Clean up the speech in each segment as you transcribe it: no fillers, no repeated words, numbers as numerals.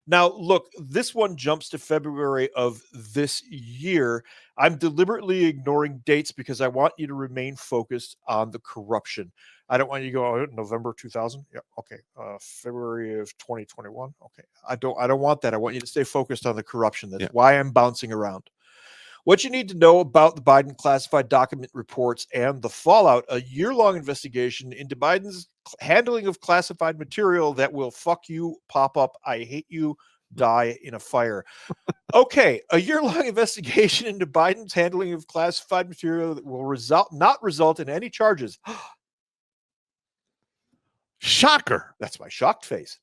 Now, look, this one jumps to February of this year. I'm deliberately ignoring dates because I want you to remain focused on the corruption. I don't want you to go November 2000. Yeah, okay. February of 2021. Okay. I don't want that. I want you to stay focused on the corruption. That's why I'm bouncing around. What you need to know about the Biden classified document reports and the fallout: a year-long investigation into Biden's handling of classified material that will fuck you, pop up, I hate you, die in a fire. Okay, a year-long investigation into Biden's handling of classified material that will not result in any charges. Shocker. That's my shocked face.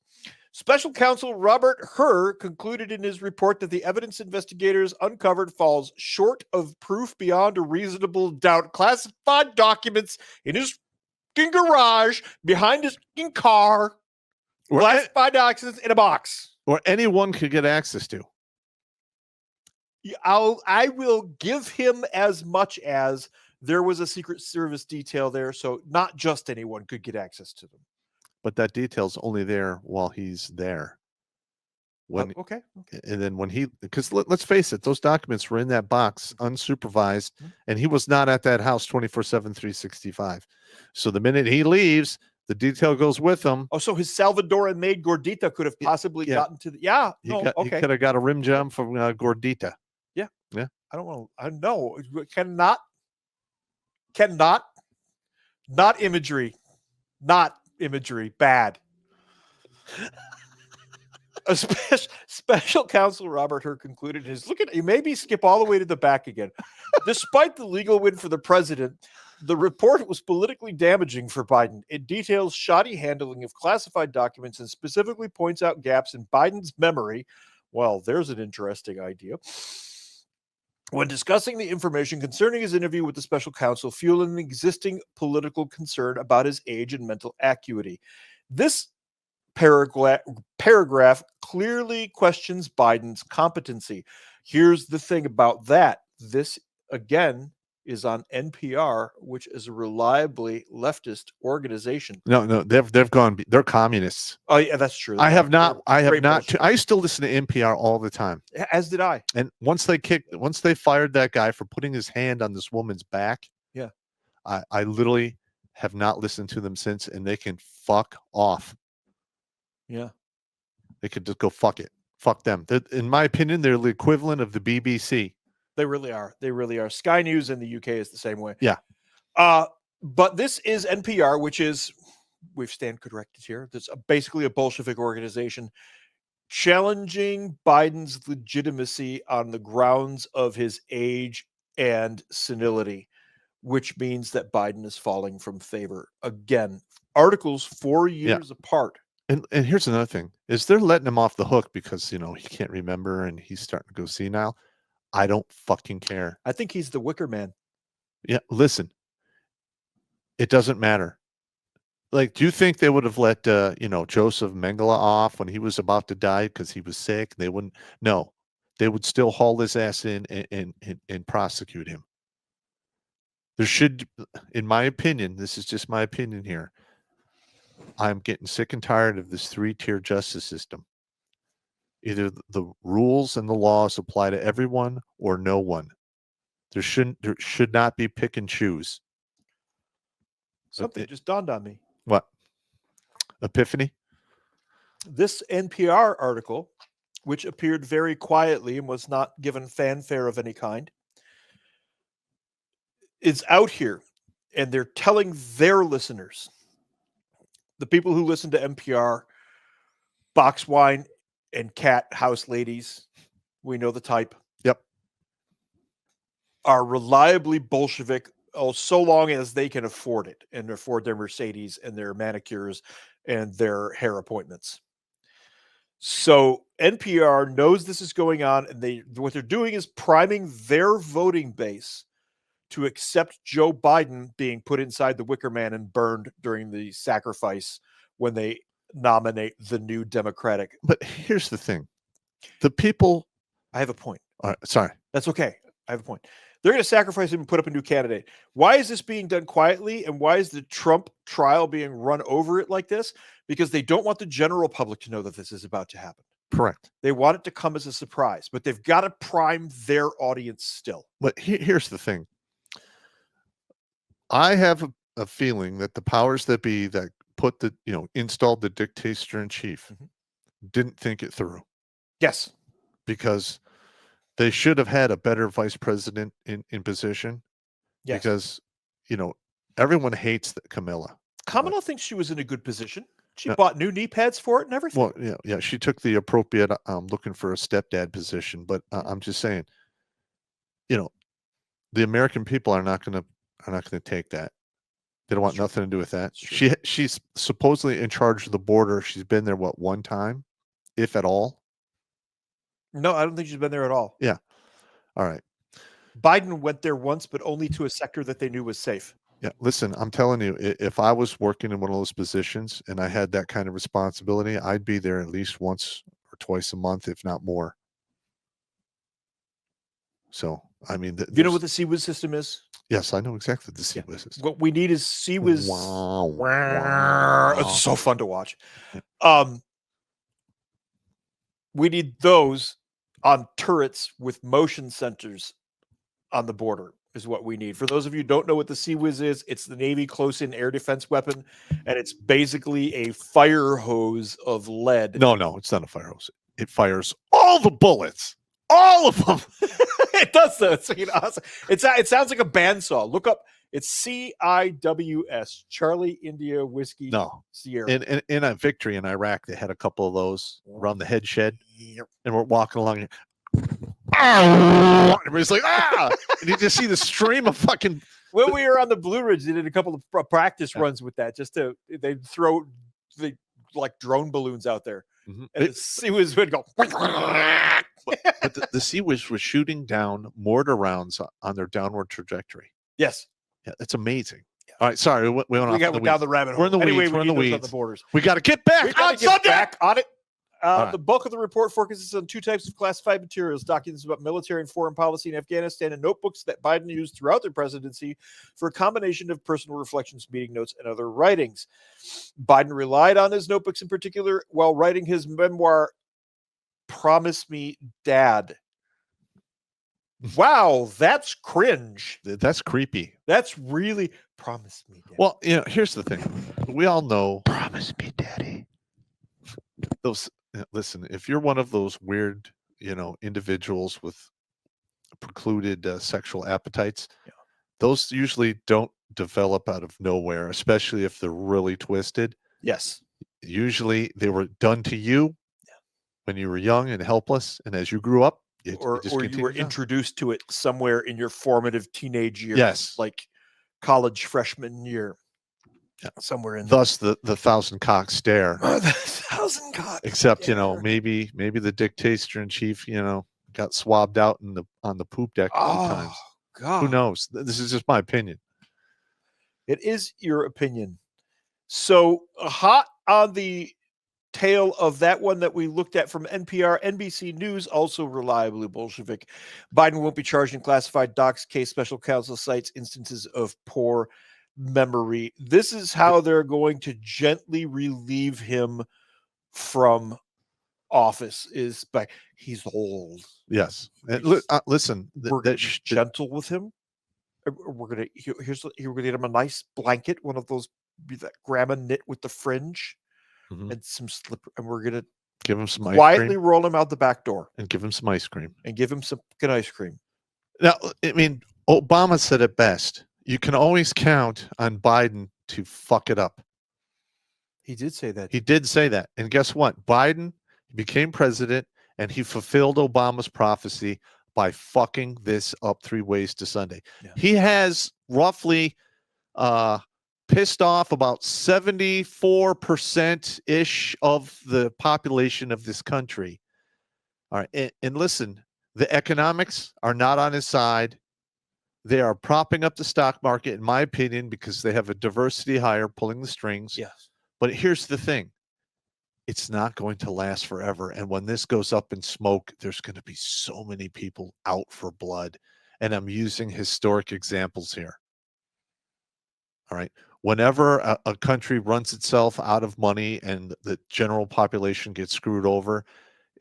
Special counsel Robert Hur concluded in his report that the evidence investigators uncovered falls short of proof beyond a reasonable doubt. Classified documents in his garage, behind his car, classified documents in a box. Or anyone could get access to. I will give him as much as there was a Secret Service detail there, so not just anyone could get access to them. But that detail's only there while he's there. Okay. And then because let's face it, those documents were in that box unsupervised, and he was not at that house 24/7, 365. So the minute he leaves, the detail goes with him. Oh, so his Salvadoran maid Gordita could have possibly gotten to the. Yeah. He could have got a rim job from Gordita. Yeah. Yeah. I don't know. I know. Cannot. Not imagery. Not imagery. Bad. A special counsel Robert Hur concluded his look at you. Maybe skip all the way to the back again. Despite the legal win for the president, the report was politically damaging for Biden. It details shoddy handling of classified documents and specifically points out gaps in Biden's memory. Well, there's an interesting idea. When discussing the information concerning his interview with the special counsel, fueling an existing political concern about his age and mental acuity. This paragraph clearly questions Biden's competency. Here's the thing about that. This, again, is on NPR, which is a reliably leftist organization. No, they've gone. They're communists. Oh yeah, that's true. I have not. I still listen to NPR all the time. As did I. And once they fired that guy for putting his hand on this woman's back. Yeah. I literally have not listened to them since, and they can fuck off. Yeah. They could just go fuck it. Fuck them. In my opinion, they're the equivalent of the BBC. They really are. They really are. Sky News in the UK is the same way. Yeah. But this is NPR, which is, we stand corrected here, that's basically a Bolshevik organization challenging Biden's legitimacy on the grounds of his age and senility, which means that Biden is falling from favor. Again, articles 4 years apart. And here's another thing, is they're letting him off the hook because, he can't remember and he's starting to go senile. I don't fucking care. I think he's the Wicker Man. Yeah, listen. It doesn't matter. Like, do you think they would have let, Joseph Mengele off when he was about to die because he was sick? They wouldn't. No, they would still haul his ass in and prosecute him. There should, in my opinion, this is just my opinion here, I'm getting sick and tired of this 3-tier justice system. Either the rules and the laws apply to everyone or no one. There should not be pick and choose. Something just dawned on me. What? Epiphany? This NPR article, which appeared very quietly and was not given fanfare of any kind, is out here, and they're telling their listeners, the people who listen to NPR, box wine and cat house ladies, we know the type. Yep. Are reliably Bolshevik, so long as they can afford it and afford their Mercedes and their manicures and their hair appointments. So NPR knows this is going on, and what they're doing is priming their voting base to accept Joe Biden being put inside the Wicker Man and burned during the sacrifice when they nominate the new Democratic. But here's the thing. The people... I have a point. Sorry. That's okay. I have a point. They're going to sacrifice him and put up a new candidate. Why is this being done quietly? And why is the Trump trial being run over it like this? Because they don't want the general public to know that this is about to happen. Correct. They want it to come as a surprise, but they've got to prime their audience still. But here's the thing. I have a feeling that the powers that be that put the, installed the dictator in chief didn't think it through. Yes. Because they should have had a better vice president in position. Yes. Because, everyone hates Camilla. Kamala thinks she was in a good position. She bought new knee pads for it and everything. Well, yeah, she took the appropriate looking for a stepdad position. But I'm just saying, the American people are not going to take that. They don't want nothing to do with that. She's supposedly in charge of the border. She's been there one time, if at all. No, I don't think she's been there at all. Yeah. All right. Biden went there once, but only to a sector that they knew was safe. Yeah. Listen, I'm telling you, if I was working in one of those positions and I had that kind of responsibility, I'd be there at least once or twice a month, if not more. So, I mean, you know what the CWIS system is? Yes, I know exactly the CWIS system. What we need is CWIS. Wow. It's so fun to watch. We need those on turrets with motion sensors on the border is what we need. For those of you who don't know what the CWIS is, it's the Navy close-in air defense weapon, and it's basically a fire hose of lead. No, it's not a fire hose. It fires all the bullets. All of them. It does though. It sounds like a bandsaw. Look up. It's CIWS, Charlie India Whiskey Sierra. In a victory in Iraq, they had a couple of those around the head shed, and we're walking along. Everybody's like, and you just see the stream of fucking. When we were on the Blue Ridge, they did a couple of practice runs with that. They'd throw like drone balloons out there, and the CWIS would go. But the CWIS was shooting down mortar rounds on their downward trajectory. Yes. Yeah, that's amazing. Yeah. All right, sorry, we went down the rabbit hole. We're in the weeds. We're in the weeds. The borders. We got to get back on subject. Back on it. The bulk of the report focuses on two types of classified materials: documents about military and foreign policy in Afghanistan, and notebooks that Biden used throughout their presidency for a combination of personal reflections, meeting notes, and other writings. Biden relied on his notebooks in particular while writing his memoir, Promise Me, Dad. Wow, that's cringe. That's creepy. That's really Promise Me, Dad. Well, here's the thing. We all know Promise Me, Daddy. Listen, if you're one of those weird, individuals with precluded sexual appetites, those usually don't develop out of nowhere, especially if they're really twisted. Yes. Usually they were done to you when you were young and helpless, and as you grew up, you were introduced to it somewhere in your formative teenage years. Yes. Like college freshman year. Yeah. Somewhere in thus the 1,000-cock stare. The 1,000-cock. Except, maybe the dictator in chief, got swabbed out on the poop deck a few times. God. Who knows? This is just my opinion. It is your opinion. So hot on the tail of that one that we looked at from NPR, NBC News, also reliably Bolshevik. Biden won't be charged in classified docs case. Special counsel cites instances of poor memory. This is how they're going to gently relieve him from office, is by he's old. Yes. Listen, we're gonna be gentle with him. We're gonna we're gonna get him a nice blanket, one of those that grandma knit with the fringe. And some slipper, and we're gonna give him some quietly roll him out the back door and give him some ice cream. Ice cream. Now, I mean, Obama said it best. You can always count on Biden to fuck it up. He did say that. He did say that. And guess what? Biden became president, and he fulfilled Obama's prophecy by fucking this up 3 ways to Sunday. Yeah. He has roughly pissed off about 74%-ish of the population of this country. All right. And listen, the economics are not on his side. They are propping up the stock market, in my opinion, because they have a diversity hire pulling the strings. Yes. But here's the thing. It's not going to last forever. And when this goes up in smoke, there's going to be so many people out for blood. And I'm using historic examples here. All right. Whenever a country runs itself out of money and the general population gets screwed over,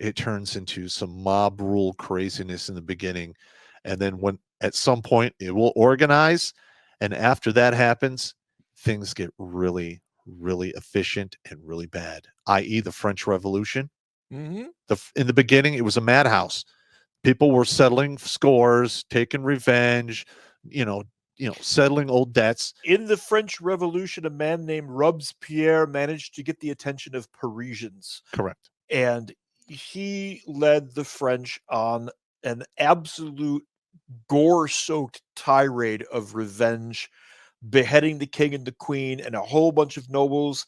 it turns into some mob rule craziness in the beginning. And then when at some point it will organize. And after that happens, things get really, really efficient and really bad, i.e. the French Revolution. Mm-hmm. In the beginning, it was a madhouse. People were settling scores, taking revenge, settling old debts. In the French Revolution, a man named Robespierre managed to get the attention of Parisians. Correct. And he led the French on an absolute gore-soaked tirade of revenge, beheading the king and the queen and a whole bunch of nobles.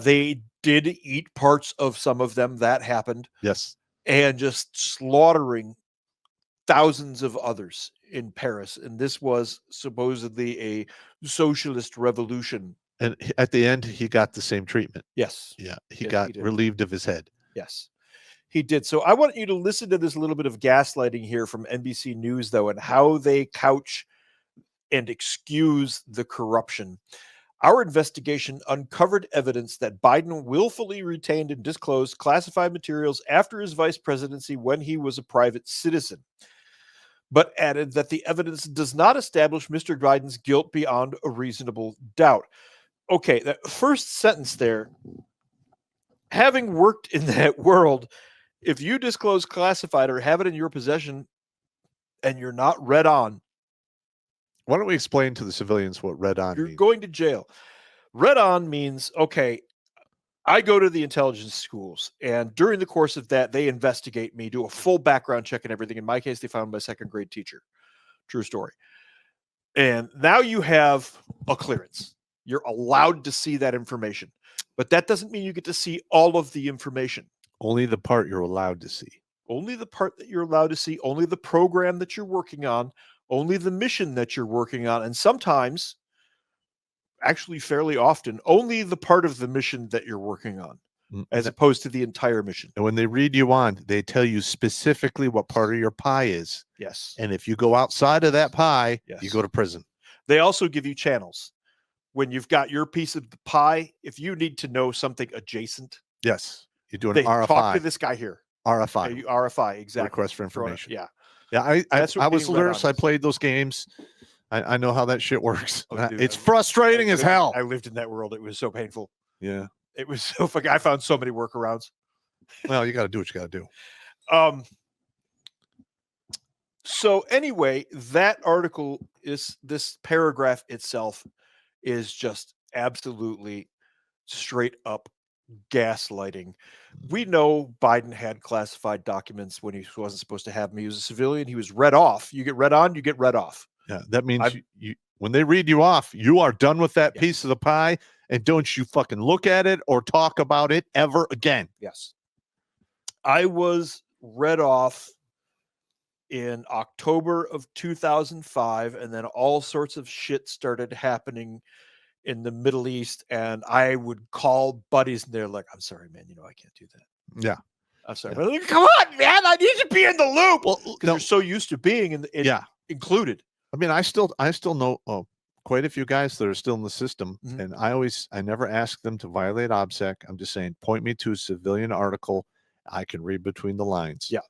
They did eat parts of some of them. That happened. Yes. And just slaughtering thousands of others in Paris. And this was supposedly a socialist revolution. And at the end, he got the same treatment. Yes. Yeah. He Yes, got he did. relieved of his head. Yes, he did. So I want you to listen to this little bit of gaslighting here from NBC News, though, and how they couch and excuse the corruption. Our investigation uncovered evidence that Biden willfully retained and disclosed classified materials after his vice presidency when he was a private citizen, but added that the evidence does not establish Mr. Biden's guilt beyond a reasonable doubt. Okay, that first sentence there, having worked in that world, if you disclose classified or have it in your possession and you're not read on, why don't we explain to the civilians what red on you're means? going to jail. Red on means, okay, I go to the intelligence schools, and during the course of that, they investigate me, do a full background check and everything. In my case, they found my second grade teacher. True story. And now you have a clearance. You're allowed to see that information. But that doesn't mean you get to see all of the information. Only the part you're allowed to see. Only the part that you're allowed to see, only the program that you're working on, only the mission that you're working on, and sometimes, actually fairly often, only the part of the mission that you're working on, as opposed to the entire mission. And when they read you on, they tell you specifically what part of your pie is. Yes. And if you go outside of that pie, Yes. you go to prison. They also give you channels. When you've got your piece of the pie, if you need to know something adjacent, yes, you do an they RFI. talk to this guy here. RFI. RFI, exactly. Request for information. Yeah. Yeah, I was a being read nurse. on I is. played those games. I know how that shit works. Oh, dude, It's frustrating as hell. I lived in that world. It was so painful. Yeah. It was so fucking. I found so many workarounds. Well, you got to do what you got to do. So anyway, that article is, this paragraph itself is just absolutely straight up gaslighting. We know Biden had classified documents when he wasn't supposed to have them. He was a civilian. He was read off. You get read on, you get read off. Yeah, that means you when they read you off, you are done with that Yes. piece of the pie, and don't you fucking look at it or talk about it ever again. Yes. I was read off in October of 2005, and then all sorts of shit started happening in the Middle East, and I would call buddies, and they're like, "I'm sorry, man. I can't do that. Yeah. I'm sorry." Yeah. But like, come on, man. I need to be in the loop. Well, Because no. you're so used to being included. I mean, I still know quite a few guys that are still in the system, Mhm. and I never ask them to violate OBSEC. I'm just saying, point me to a civilian article I can read between the lines. Yeah.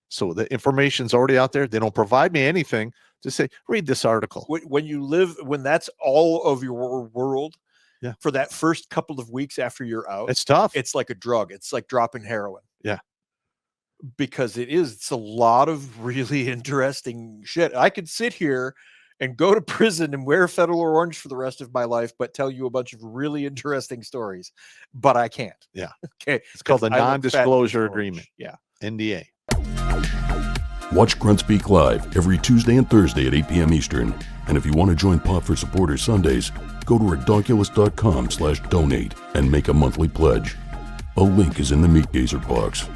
So the information's already out there. They don't provide me anything. Just say, read this article. When that's all of your world, Yeah. for that first couple of weeks after you're out, It's tough. it's like a drug. It's like dropping heroin. Yeah. Because it's a lot of really interesting shit. I could sit here and go to prison and wear federal orange for the rest of my life, but tell you a bunch of really interesting stories, but I can't. Yeah. Okay. It's called the I look fat in non-disclosure orange. agreement. Yeah. NDA. Watch Grunt Speak live every Tuesday and Thursday at 8 p.m. Eastern. And if you want to join Pop for Supporters Sundays, go to redonkulous.com/donate and make a monthly pledge. A link is in the Meat Gazer box.